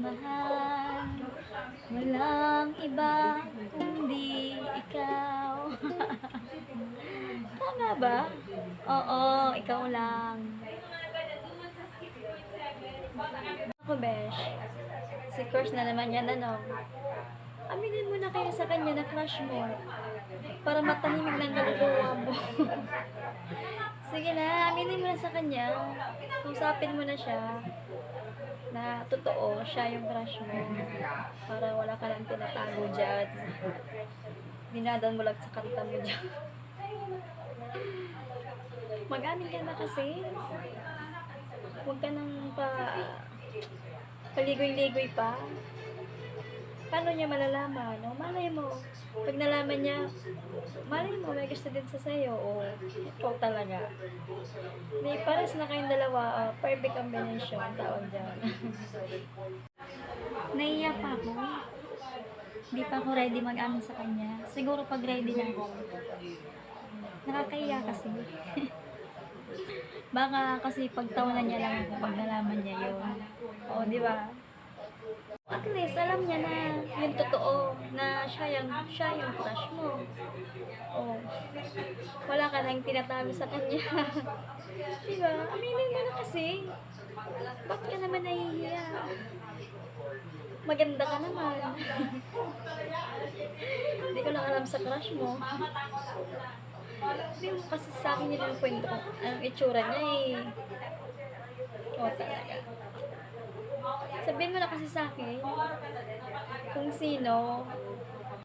mahal. Walang iba kundi ikaw. Tama ba? Oo, ikaw lang. Ako, besh. Si crush na naman yan, ano? Aminin mo na kaya sa kanya na crush mo. Para matahimik ng kaluluwa mo. Sige na, aminin mo na sa kanya. Kausapin mo na siya. Na totoo, siya yung crush mo. Para wala ka nang tinatago dyan. Dinadan mo lang sa kanta mo dyan. Mag-amin ka na kasi. Huwag ka nang paligoy-ligoy pa. Paano niya malalaman? O, malay mo. Pag nalaman niya, malay mo, may gusto din sa sayo. O, ikaw talaga. May pares na kayong dalawa. Perfect combination. Tawag dyan. Naiiyak pa ako. Hindi pa ako ready mag-amin sa kanya. Siguro pag ready na ako. Nakakaiyak kasi. Baka kasi pagtawanan niya lang pag nalaman niya yun. O, di ba? At least, alam niya na yung totoo, na siya yung crush mo. O, wala ka nang tinatago sa kanya. Di ba? Aminin mo na kasi. Ba't ka naman nahihiya? Maganda ka naman. Hindi ko lang alam sa crush mo. Hindi mo kasi sa akin yung kwento ko. Anong itsura niya eh. O, talaga. Sabihin mo na kasi sa akin kung sino,